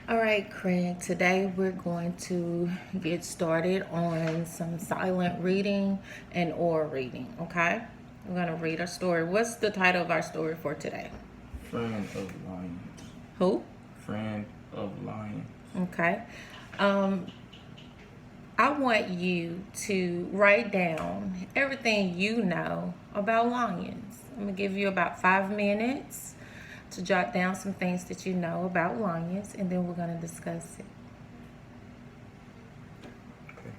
All right, Craig, today we're going to get started on some silent reading and oral reading, okay? We're going to read our story. What's the title of our story for today? Friend of Lions. Who? Friend of Lions. Okay. Um, I want you to write down everything you know about lions. I'm going to give you about 5 minutes to jot down some things that you know about lions, and then we're going to discuss it. Okay.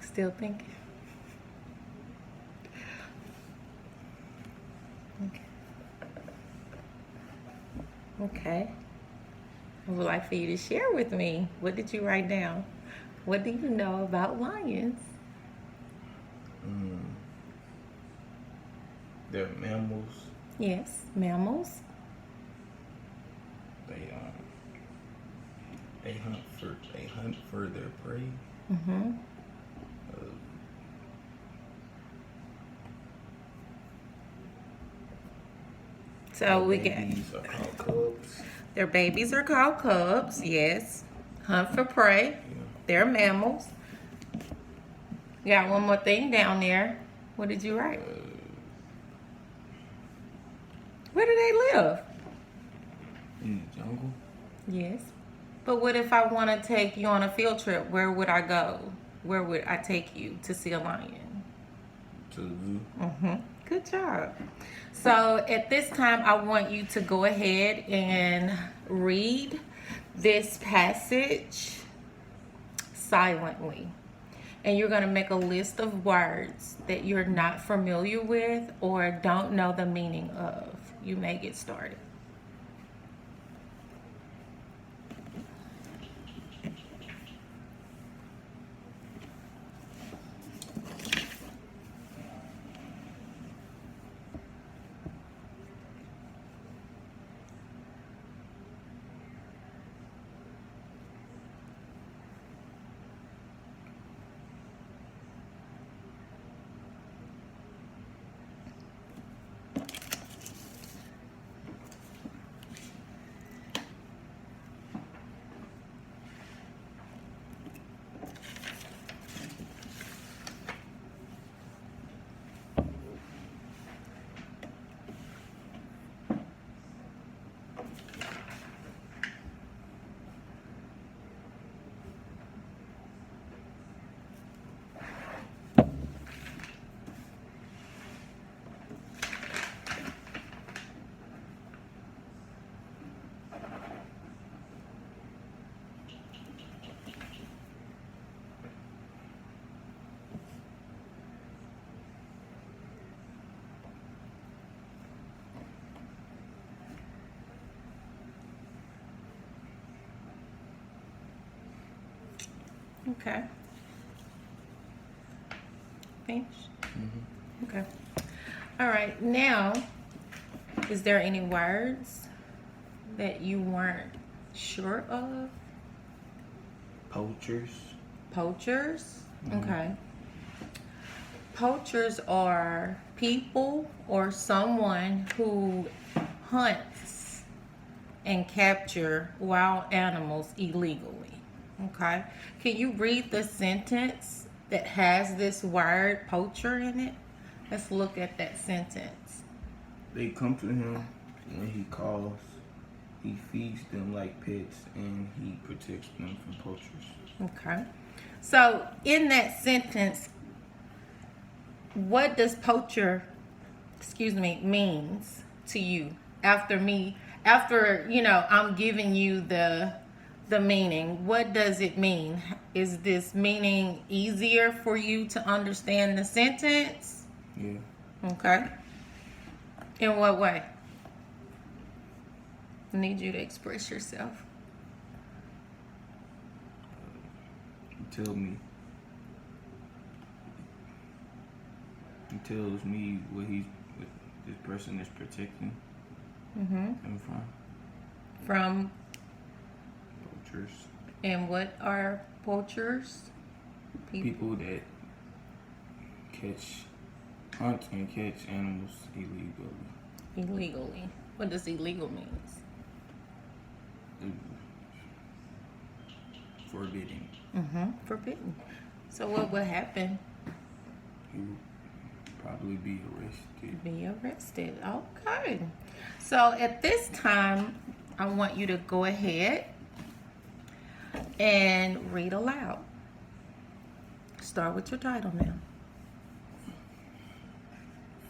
Still thinking? Okay. Okay. I would like for you to share with me. What did you write down? What do you know about lions? Mm, they're mammals. Yes, mammals. They they hunt for their prey. Mm-hmm. Uh, their So we get babies are called cubs. their babies are called cubs. Yes. Hunt for prey. Yeah. They're mammals. You got one more thing down there. What did you write? Where do they live? In the jungle. Yes. But what if I want to take you on a field trip? Where would I go? Where would I take you to see a lion? To the zoo. Mm-hmm. Good job. So at this time, I want you to go ahead and read this passage silently. And you're going to make a list of words that you're not familiar with or don't know the meaning of. You may get started. Okay. Finish. Mm-hmm. Okay. All right. Now, is there any words that you weren't sure of? Poachers. Poachers. Mm-hmm. Okay. Poachers are people or someone who hunts and capture wild animals illegally. Okay. Can you read the sentence that has this word poacher in it? Let's look at that sentence. They come to him when he calls. He feeds them like pets and he protects them from poachers. Okay. So in that sentence, what does poacher, means to you after I'm giving you the meaning? What does it mean? Is this meaning easier for you to understand the sentence? Yeah. Okay. In what way? I need you to express yourself. Tell me. He tells me what this person is protecting Mm-hmm. him from. From poachers. And what are poachers? People that hunt and catch animals illegally. Illegally. What does illegal mean? Forbidden. Forbidden. So what would happen? He would probably be arrested. Be arrested. Okay. So at this time, I want you to go ahead and read aloud. Start with your title now.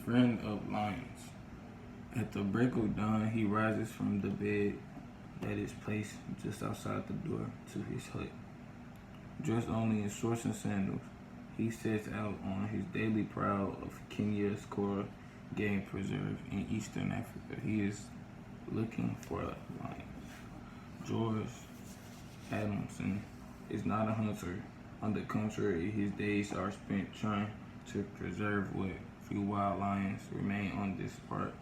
Friend of lions. At the break of dawn, he rises from the bed that is placed just outside the door to his hut. Dressed only in shorts and sandals, he sets out on his daily prowl of Kenya's Kora Game Preserve in eastern Africa. He is looking for lions. George Adamson is not a hunter. On the contrary, his days are spent trying to preserve what few wild lions remain on this part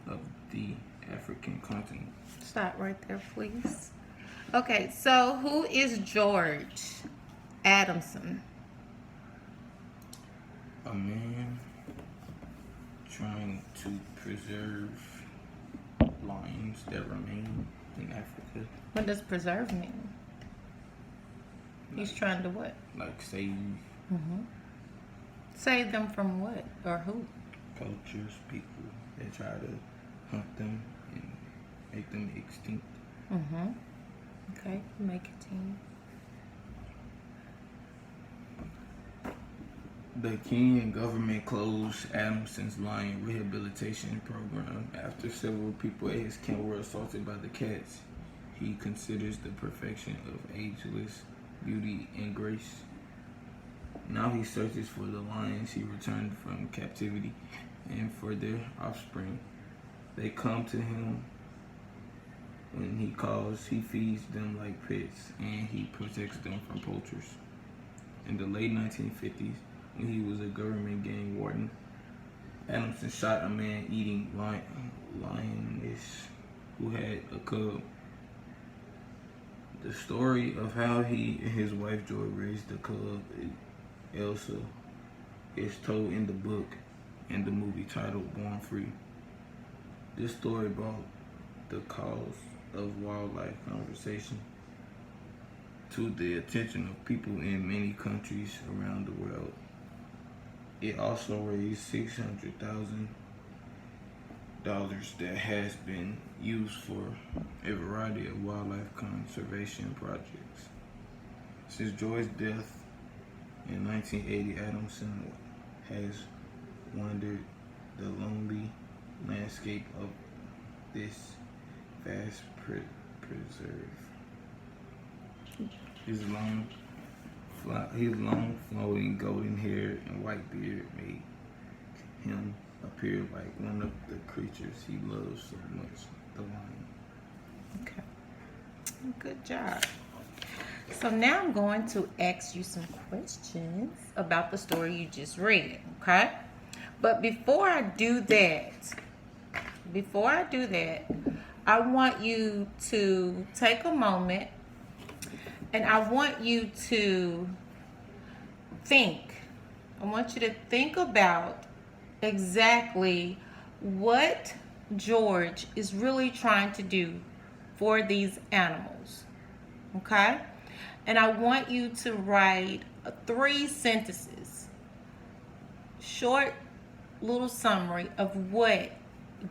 of the African continent. Stop right there, please. Okay, so who is George Adamson? A man trying to preserve lions that remain in Africa. What does preserve mean? He's trying to what? Like save Save them from what or who? cultures, people that try to hunt them and make them extinct. Okay, make it team. The Kenyan government closed Adamson's lion rehabilitation program after several people at his camp were assaulted by the cats. He considers the perfection of ageless beauty and grace. Now he searches for the lions he returned from captivity and for their offspring. They come to him when he calls. He feeds them like pets and he protects them from poachers. In the late 1950s, when he was a government game warden, Adamson shot a man eating lioness who had a cub. The story of how he and his wife Joy raised the cub, Elsa, is told in the book and the movie titled Born Free. This story brought the cause of wildlife conservation to the attention of people in many countries around the world. It also raised $600,000 that has been used for a variety of wildlife conservation projects. Since Joy's death in 1980, Adamson has wandered the lonely landscape of this vast preserve. His long flowing golden hair and white beard made him appear like one of the creatures he loves so much, the lion. Okay. Good job. So now I'm going to ask you some questions about the story you just read, okay? But before I do that, I want you to take a moment and I want you to think. I want you to think about exactly what George is really trying to do for these animals. Okay? And I want you to write 3 sentences, short little summary of what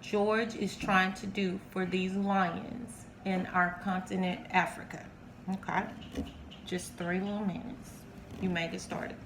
George is trying to do for these lions in our continent, Africa. Okay? Just 3 little minutes. You may get started.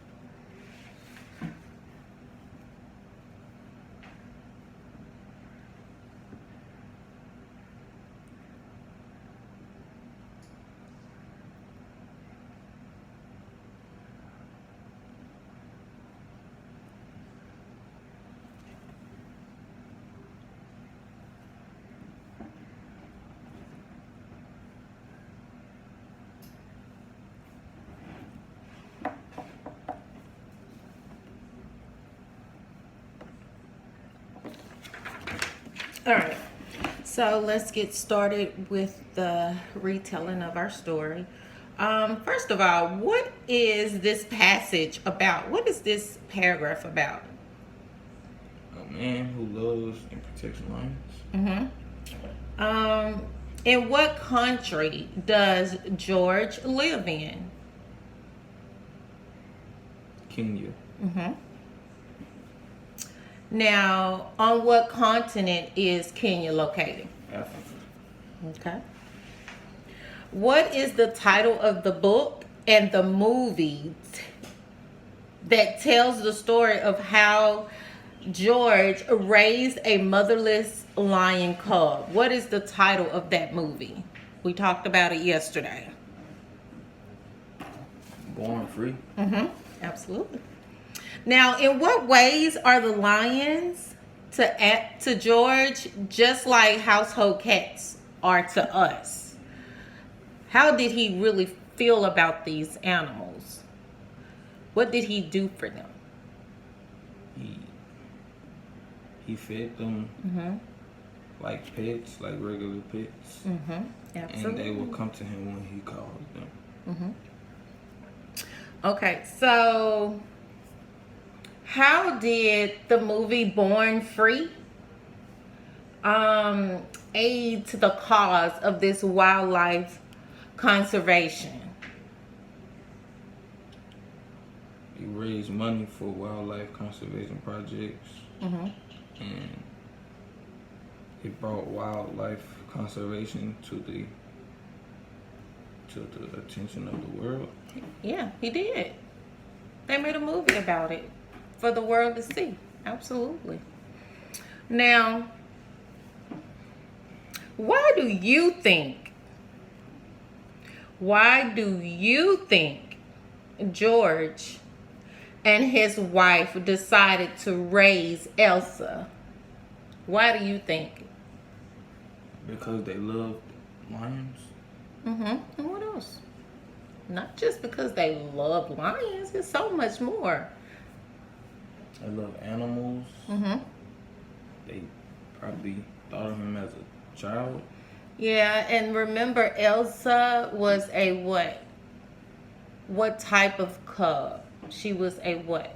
All right. So let's get started with the retelling of our story. First of all, what is this passage about? What is this paragraph about? A man who loves and protects lions. In what country does George live in? Kenya. Now, on what continent is Kenya located? Africa. Okay. What is the title of the book and the movie that tells the story of how George raised a motherless lion cub? What is the title of that movie? We talked about it yesterday. Born Free. Absolutely. Now, in what ways are the lions to George just like household cats are to us? How did he really feel about these animals? What did he do for them? He fed them like pets, like regular pets. Absolutely. And they will come to him when he calls them. Okay, so how did the movie Born Free aid to the cause of this wildlife conservation? He raised money for wildlife conservation projects. And it brought wildlife conservation to the attention of the world. Yeah, he did. They made a movie about it for the world to see. Absolutely. Now, why do you think George and his wife decided to raise Elsa? Why do you think? Because they loved lions. And what else? Not just because they love lions. It's so much more. They love animals. They probably thought of him as a child. Yeah, and remember Elsa was a what? What type of cub? She was a what?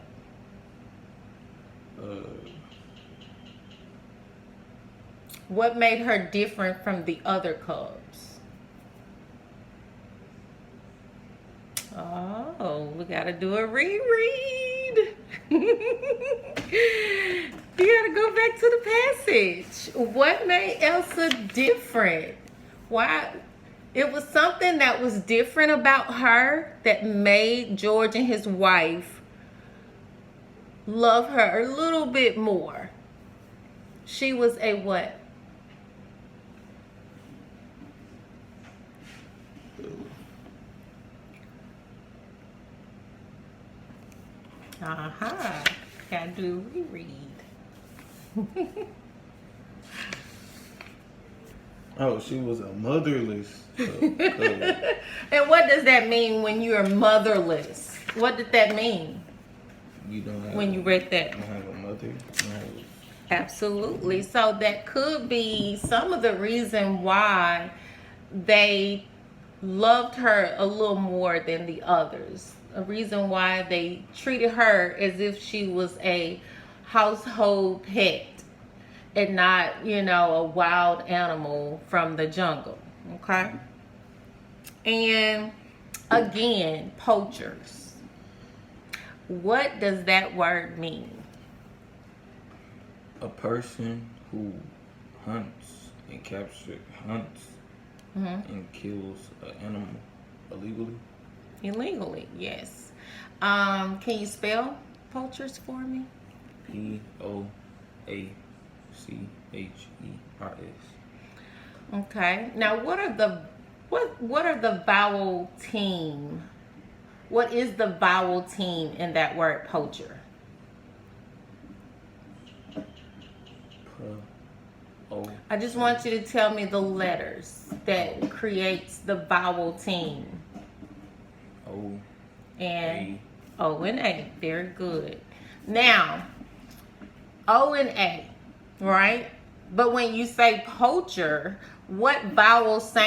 What made her different from the other cubs? Oh, we gotta do a reread. You gotta go back to the passage. What made Elsa different? Why? It was something that was different about her that made George and his wife love her a little bit more. She was a what? Gotta do a reread. Oh, she was a motherless cub. And what does that mean when you're motherless? What did that mean You don't have when you read that? You don't have a mother. You don't have Absolutely. So that could be some of the reason why they loved her a little more than the others. A reason why they treated her as if she was a household pet and not, a wild animal from the jungle. Okay? And again, poachers. What does that word mean? a person who hunts and and kills an animal illegally. Illegally, yes. Can you spell poachers for me? Poachers. Okay. Now, what are the vowel team? What is the vowel team in that word poacher? I just want you to tell me the letters that creates the vowel team. O And O and A. Very good. Now, O and A, right? But when you say poacher, what vowel sound